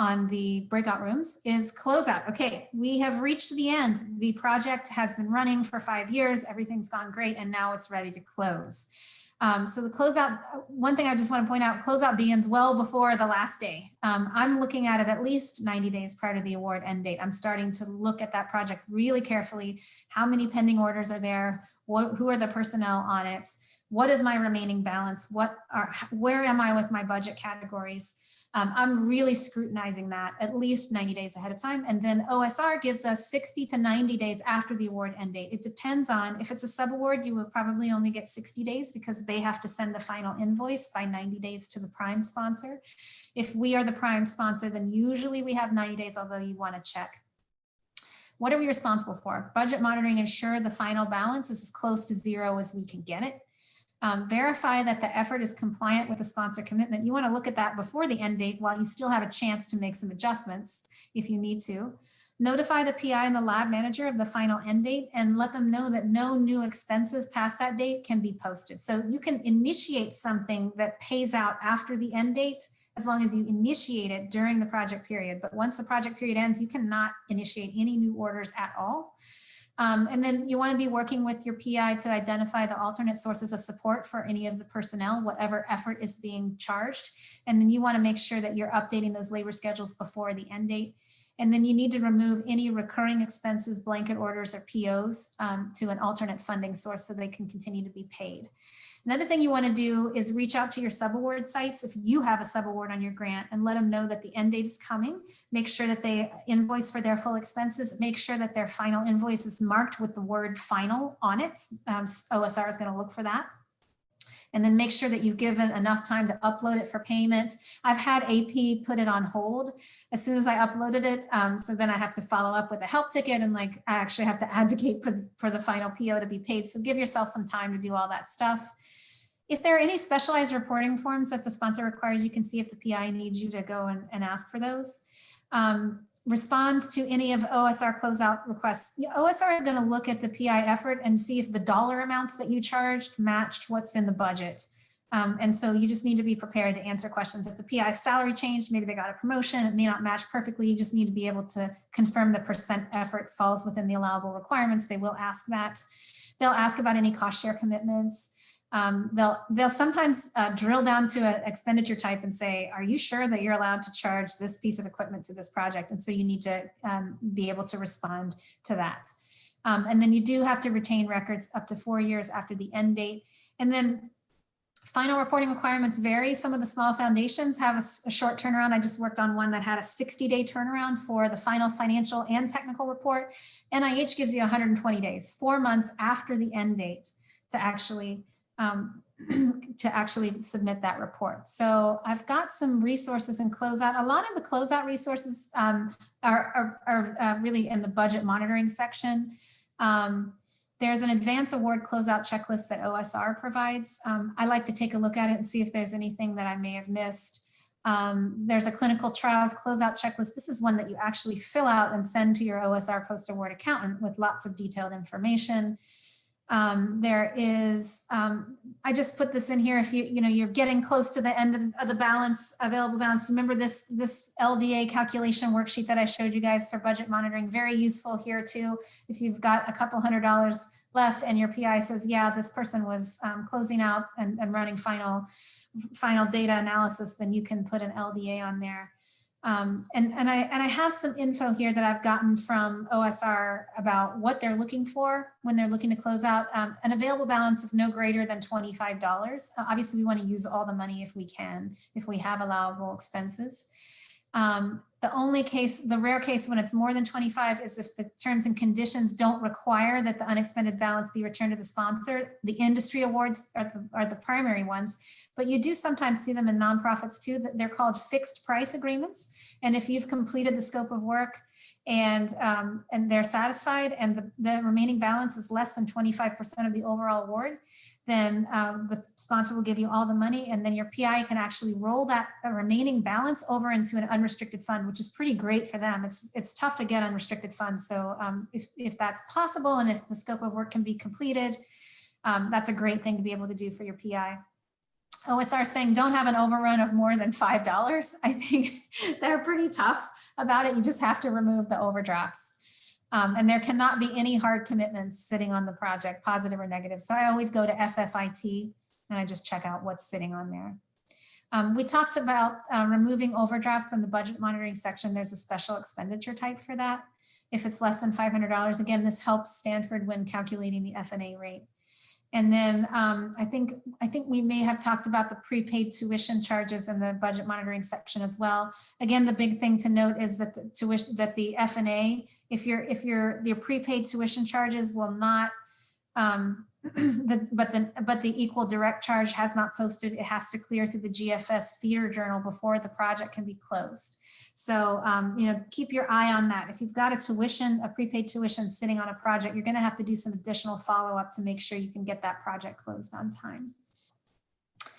on the breakout rooms is Closeout. Okay, we have reached the end. The project has been running for 5 years. Everything's gone great, and now it's ready to close. So the closeout, one thing I just want to point out, closeout begins well before the last day. I'm looking at it at least 90 days prior to the award end date. I'm starting to look at that project really carefully. How many pending orders are there? Who are the personnel on it? What is my remaining balance? Where am I with my budget categories? I'm really scrutinizing that at least 90 days ahead of time. And then OSR gives us 60 to 90 days after the award end date. It depends on, if it's a subaward, you will probably only get 60 days because they have to send the final invoice by 90 days to the prime sponsor. If we are the prime sponsor, then usually we have 90 days, although you want to check. What are we responsible for? Budget monitoring, ensure the final balance is as close to zero as we can get it. Verify that the effort is compliant with the sponsor commitment. You want to look at that before the end date while you still have a chance to make some adjustments if you need to. Notify the PI and the lab manager of the final end date and let them know that no new expenses past that date can be posted. So you can initiate something that pays out after the end date as long as you initiate it during the project period. But once the project period ends, you cannot initiate any new orders at all. And then you want to be working with your PI to identify the alternate sources of support for any of the personnel, whatever effort is being charged. And then you want to make sure that you're updating those labor schedules before the end date. And then you need to remove any recurring expenses, blanket orders, or POs to an alternate funding source so they can continue to be paid. Another thing you want to do is reach out to your subaward sites if you have a subaward on your grant and let them know that the end date is coming. Make sure that they invoice for their full expenses. Make sure that their final invoice is marked with the word final on it. OSR is going to look for that. And then make sure that you've given enough time to upload it for payment. I've had AP put it on hold as soon as I uploaded it. So then I have to follow up with a help ticket and I actually have to advocate for the final PO to be paid. So give yourself some time to do all that stuff. If there are any specialized reporting forms that the sponsor requires, you can see if the PI needs you to go and ask for those. Respond to any of OSR closeout requests. OSR is going to look at the PI effort and see if the dollar amounts that you charged matched what's in the budget. And so you just need to be prepared to answer questions. If the PI salary changed, maybe they got a promotion, it may not match perfectly. You just need to be able to confirm the percent effort falls within the allowable requirements. They will ask that. They'll ask about any cost share commitments. They'll sometimes drill down to an expenditure type and say, are you sure that you're allowed to charge this piece of equipment to this project? And so you need to be able to respond to that. And then you do have to retain records up to 4 years after the end date. And then final reporting requirements vary. Some of the small foundations have a short turnaround. I just worked on one that had a 60-day turnaround for the final financial and technical report. NIH gives you 120 days, 4 months after the end date to actually submit that report. So I've got some resources in Closeout. A lot of the Closeout resources are really in the budget monitoring section. There's an advance award closeout checklist that OSR provides. I like to take a look at it and see if there's anything that I may have missed. There's a clinical trials closeout checklist. This is one that you actually fill out and send to your OSR post-award accountant with lots of detailed information. There is, I just put this in here if you're getting close to the end of the balance, available balance. Remember this LDA calculation worksheet that I showed you guys for budget monitoring, very useful here too. If you've got a couple $100 left and your PI says, yeah, this person was closing out and running final data analysis, then you can put an LDA on there. And I have some info here that I've gotten from OSR about what they're looking for when they're looking to close out an available balance of no greater than $25. Obviously, we want to use all the money if we can, if we have allowable expenses. The rare case when it's more than 25 is if the terms and conditions don't require that the unexpended balance be returned to the sponsor. The industry awards are the primary ones, but you do sometimes see them in nonprofits too. They're called fixed price agreements. And if you've completed the scope of work and they're satisfied and the remaining balance is less than 25% of the overall award, then the sponsor will give you all the money, and then your PI can actually roll that remaining balance over into an unrestricted fund, which is pretty great for them. It's tough to get unrestricted funds. So if that's possible and if the scope of work can be completed, that's a great thing to be able to do for your PI. OSR saying don't have an overrun of more than $5. I think they're pretty tough about it. You just have to remove the overdrafts. And there cannot be any hard commitments sitting on the project, positive or negative. So I always go to FFIT and I just check out what's sitting on there. We talked about removing overdrafts in the budget monitoring section. There's a special expenditure type for that. If it's less than $500, again, this helps Stanford when calculating the F&A rate. And then I think we may have talked about the prepaid tuition charges in the budget monitoring section as well. Again, the big thing to note is that the tuition, that the F&A, if your prepaid tuition charges will not, but the equal direct charge has not posted. It has to clear through the GFS feeder journal before the project can be closed. So, keep your eye on that. If you've got a prepaid tuition sitting on a project, you're going to have to do some additional follow-up to make sure you can get that project closed on time.